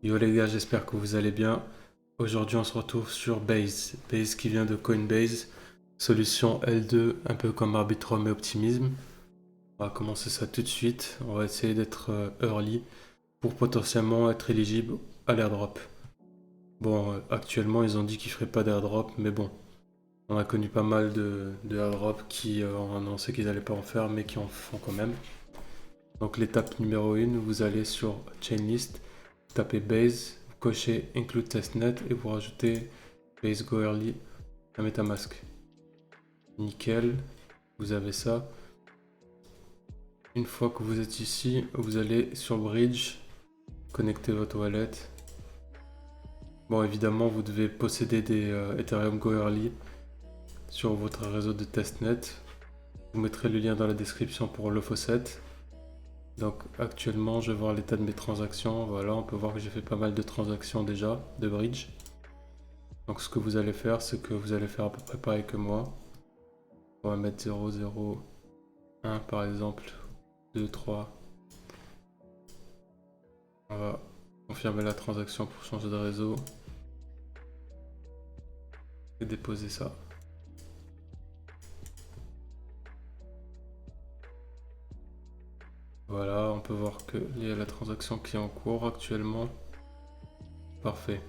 Yo les gars, j'espère que vous allez bien. Aujourd'hui, on se retrouve sur Base. Base qui vient de Coinbase. Solution L2, un peu comme Arbitrum et Optimism. On va commencer ça tout de suite. On va essayer d'être early pour potentiellement être éligible à l'airdrop. Bon, actuellement, ils ont dit qu'ils feraient pas d'airdrop, mais bon, on a connu pas mal de airdrop qui ont annoncé qu'ils allaient pas en faire, mais qui en font quand même. Donc, l'étape numéro 1, vous allez sur Chainlist, tapez Base, vous cochez Include Testnet et vous rajoutez Base Go Early à MetaMask. Nickel, vous avez ça. Une fois que vous êtes ici, vous allez sur Bridge, connecter votre wallet. Bon, évidemment, vous devez posséder des Ethereum Go Early sur votre réseau de testnet. Vous mettrez le lien dans la description pour le faucet. Donc actuellement, je vais voir l'état de mes transactions. Voilà, on peut voir que j'ai fait pas mal de transactions déjà de Bridge. Donc ce que vous allez faire, c'est que vous allez faire à peu près pareil que moi. On va mettre 0, 0, 1 par exemple, 2, 3. On va confirmer la transaction pour changer de réseau et déposer ça. Voilà, on peut voir qu'il y a la transaction qui est en cours actuellement. Parfait.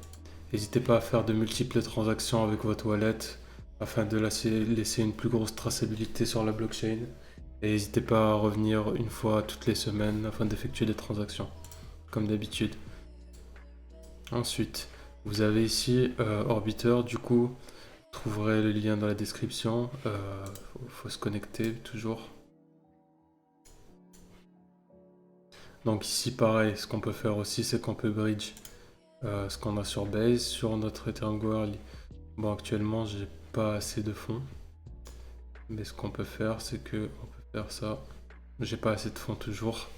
N'hésitez pas à faire de multiples transactions avec votre wallet afin de laisser une plus grosse traçabilité sur la blockchain. Et n'hésitez pas à revenir une fois toutes les semaines afin d'effectuer des transactions, comme d'habitude. Ensuite, vous avez ici Orbiter, du coup, vous trouverez le lien dans la description. Faut se connecter toujours. Donc ici, pareil, ce qu'on peut faire aussi, c'est qu'on peut bridge ce qu'on a sur Base sur notre Ethereum Go Early. Bon, actuellement, j'ai pas assez de fonds. Mais ce qu'on peut faire, c'est que on peut faire ça. J'ai pas assez de fonds toujours.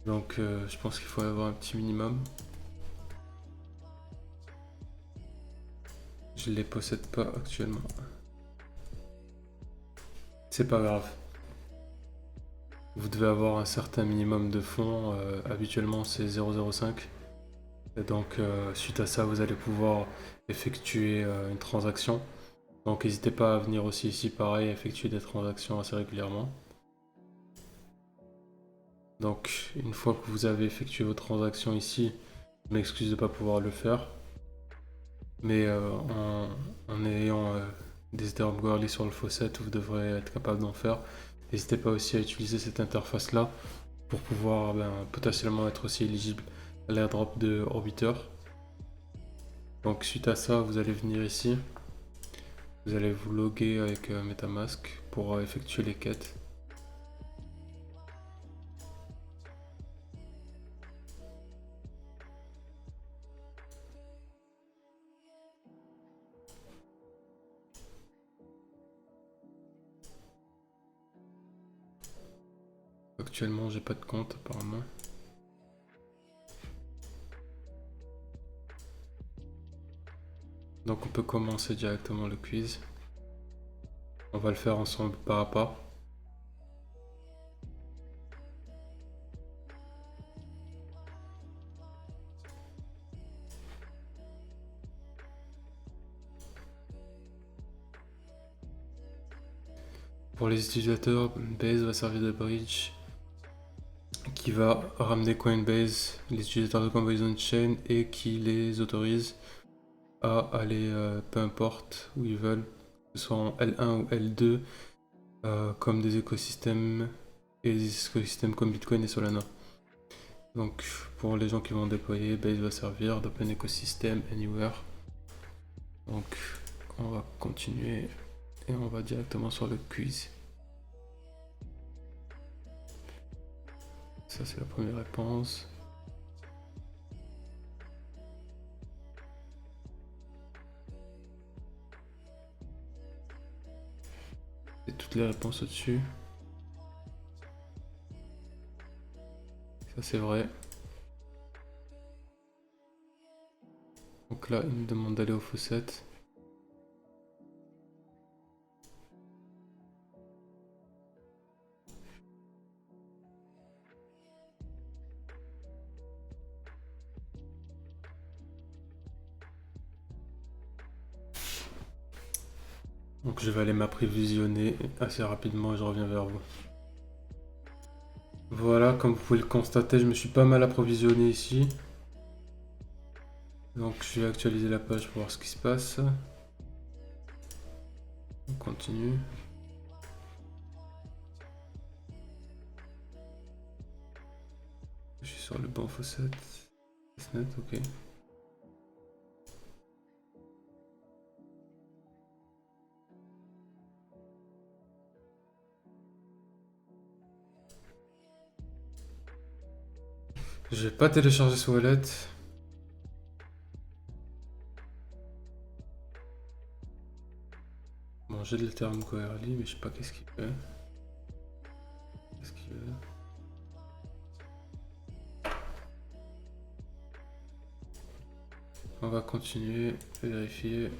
Donc je pense qu'il faut avoir un petit minimum. Je les possède pas actuellement. C'est pas grave. Vous devez avoir un certain minimum de fonds. Habituellement, c'est 0,05. Et donc, suite à ça, vous allez pouvoir effectuer une transaction. Donc, n'hésitez pas à venir aussi ici, pareil, effectuer des transactions assez régulièrement. Donc, une fois que vous avez effectué vos transactions ici, je m'excuse de ne pas pouvoir le faire. Mais en ayant des Ethereum Go Early sur le faucet, vous devrez être capable d'en faire. N'hésitez pas aussi à utiliser cette interface-là pour pouvoir potentiellement être aussi éligible à l'airdrop de Orbiter. Donc suite à ça, vous allez venir ici. Vous allez vous loguer avec MetaMask pour effectuer les quêtes. Actuellement, j'ai pas de compte apparemment. Donc on peut commencer directement le quiz. On va le faire ensemble pas à pas. Pour les utilisateurs, Base va servir de bridge qui va ramener Coinbase, les utilisateurs de Coinbase on-chain et qui les autorise à aller peu importe où ils veulent, que ce soit en L1 ou L2, comme des écosystèmes et des écosystèmes comme Bitcoin et Solana. Donc pour les gens qui vont déployer, Base va servir d'open ecosystem anywhere. Donc on va continuer et on va directement sur le quiz. Ça c'est la première réponse. Et toutes les réponses au-dessus. Ça c'est vrai. Donc là il me demande d'aller au faucet. Donc je vais aller m'approvisionner assez rapidement et je reviens vers vous. Voilà, comme vous pouvez le constater, je me suis pas mal approvisionné ici. Donc je vais actualiser la page pour voir ce qui se passe. On continue. Je suis sur le bon faucet. Net, ok. Je vais pas télécharger ce wallet. Bon, j'ai le terme Coerly, mais je sais pas qu'est-ce qu'il fait. Qu'est-ce qu'il veut? On va continuer, vérifier.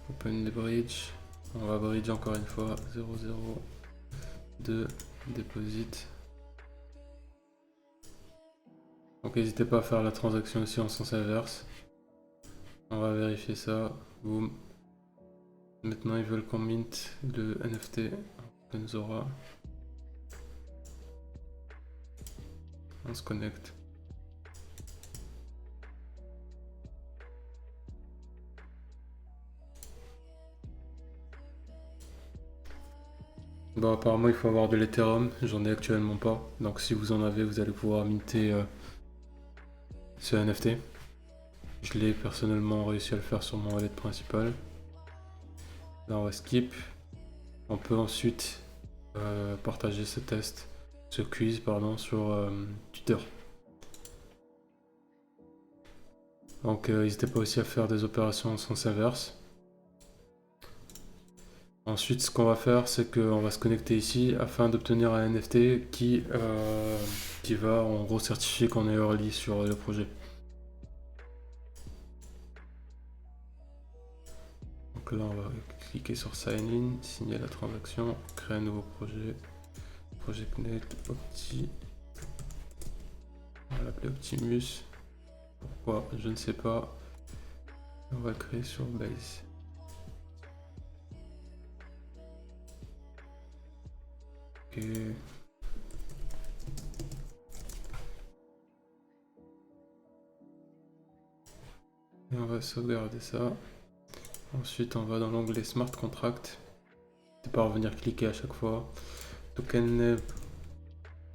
Open the bridge. On va bridge encore une fois. 002 deposit. Donc n'hésitez pas à faire la transaction aussi en sens inverse. On va vérifier ça. Boum. Maintenant ils veulent qu'on mint le NFT OpenZora. On se connecte. Bon, apparemment il faut avoir de l'Ethereum, j'en ai actuellement pas. Donc si vous en avez, vous allez pouvoir minter ce NFT. Je l'ai personnellement réussi à le faire sur mon wallet principal. Là on va skip. On peut ensuite partager ce test, ce quiz pardon, sur Twitter. Donc n'hésitez pas aussi à faire des opérations en sens inverse. Ensuite, ce qu'on va faire, c'est qu'on va se connecter ici afin d'obtenir un NFT qui va en gros certifier qu'on est early sur le projet. Donc là, on va cliquer sur Sign In, signer la transaction, créer un nouveau projet, ProjectNet Opti. On va l'appeler Optimus. Pourquoi? Je ne sais pas. On va le créer sur Base. Ok. Et on va sauvegarder ça. Ensuite, on va dans l'onglet Smart Contract. N'hésitez pas à revenir cliquer à chaque fois. Token Neb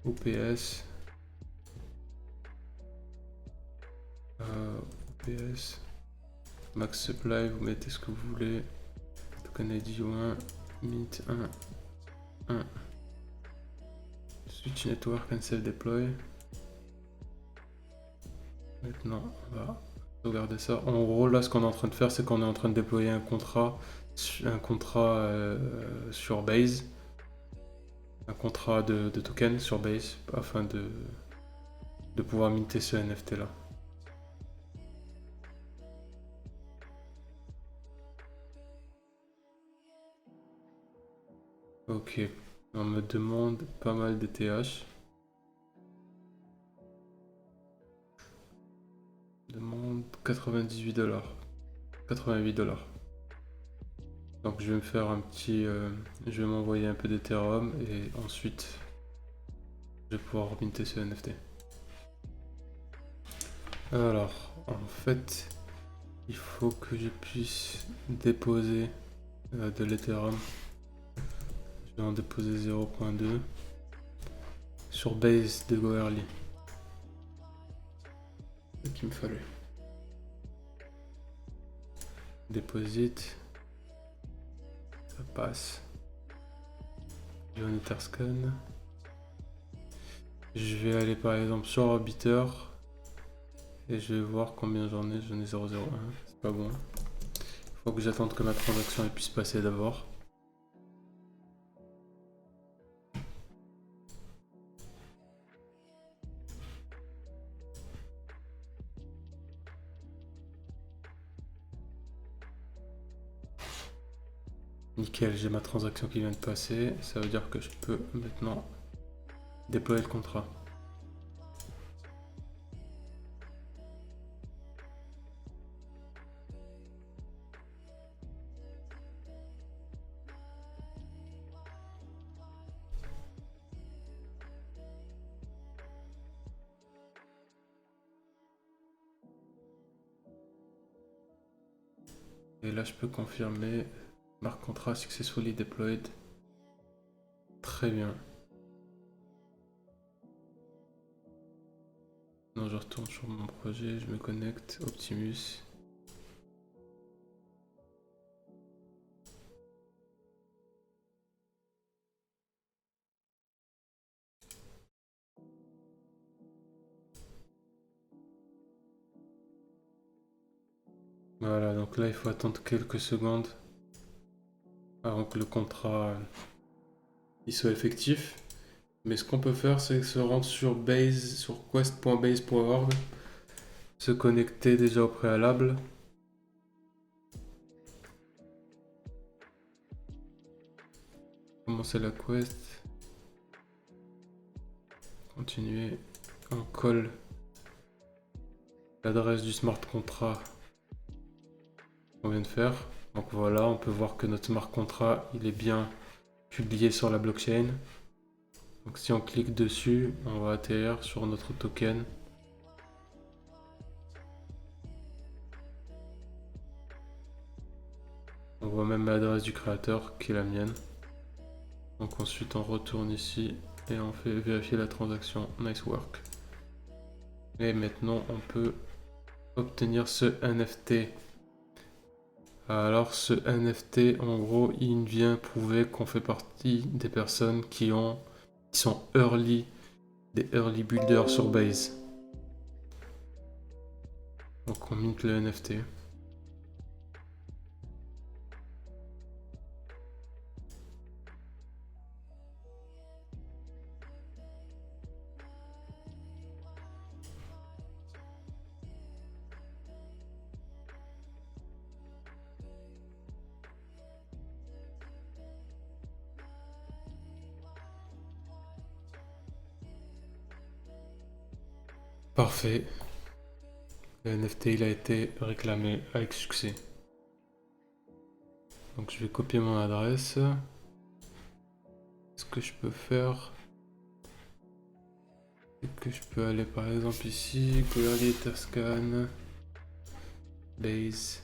OPS. OPS. Max Supply, vous mettez ce que vous voulez. Token ID 1. Mint 1. 1. Switch Network and Self Deploy. Maintenant, on va sauvegarder ça. En gros, là, ce qu'on est en train de faire, c'est qu'on est en train de déployer un contrat sur Base. Un contrat de token sur Base afin de pouvoir minter ce NFT là. Ok, on me demande pas mal d'ETH. Demande 98 $. 88 $. Donc je vais me faire un petit... je vais m'envoyer un peu d'Ethereum et ensuite je vais pouvoir minter ce NFT. Alors, en fait, il faut que je puisse déposer de l'Ethereum. Je vais en déposer 0.2 sur Base de Goerli. C'est ce qu'il me fallait. Deposit. Ça passe. Je vais en Etherscan. Je vais aller par exemple sur Orbiter. Et je vais voir combien j'en ai. J'en ai 0,01. C'est pas bon. Il faut que j'attende que ma transaction puisse passer d'abord. Nickel, j'ai ma transaction qui vient de passer. Ça veut dire que je peux maintenant déployer le contrat. Et là, je peux confirmer. Smart contract successfully deployed. Très bien. Non, je retourne sur mon projet, je me connecte, Optimus. Voilà, donc là, il faut attendre quelques secondes avant que le contrat il soit effectif. Mais ce qu'on peut faire, c'est se rendre sur base, sur quest.base.org, se connecter déjà au préalable. Commencer la quest. Continuer. On colle l'adresse du smart contract qu'on vient de faire. Donc voilà, on peut voir que notre smart contract, il est bien publié sur la blockchain. Donc si on clique dessus, on va atterrir sur notre token. On voit même l'adresse du créateur qui est la mienne. Donc ensuite on retourne ici et on fait vérifier la transaction. Nice work. Et maintenant on peut obtenir ce NFT. Alors ce NFT, en gros, il vient prouver qu'on fait partie des personnes qui sont des early builders sur Base. Donc on mint le NFT. Parfait. Le NFT il a été réclamé avec succès. Donc je vais copier mon adresse. Ce que je peux faire, c'est que je peux aller par exemple ici, Goerli Etherscan, Base.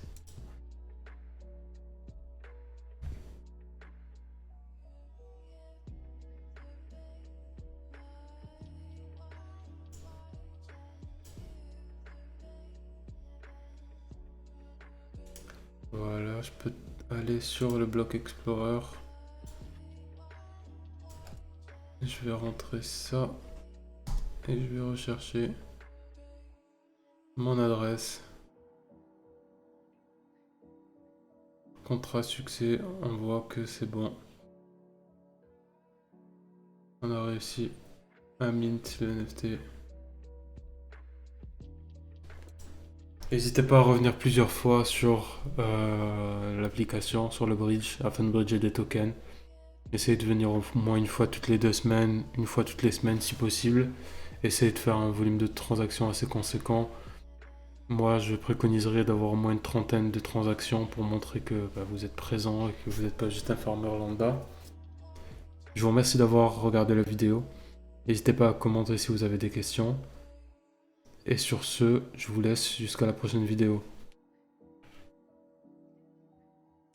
Voilà, je peux aller sur le bloc Explorer. Je vais rentrer ça et je vais rechercher mon adresse. Contrat succès, on voit que c'est bon. On a réussi à mint le NFT. N'hésitez pas à revenir plusieurs fois sur l'application, sur le bridge, afin de bridger des tokens. Essayez de venir au moins une fois toutes les 2 semaines, une fois toutes les semaines si possible. Essayez de faire un volume de transactions assez conséquent. Moi, je préconiserais d'avoir au moins une trentaine de transactions pour montrer que vous êtes présent et que vous n'êtes pas juste un farmer lambda. Je vous remercie d'avoir regardé la vidéo. N'hésitez pas à commenter si vous avez des questions. Et sur ce, je vous laisse jusqu'à la prochaine vidéo.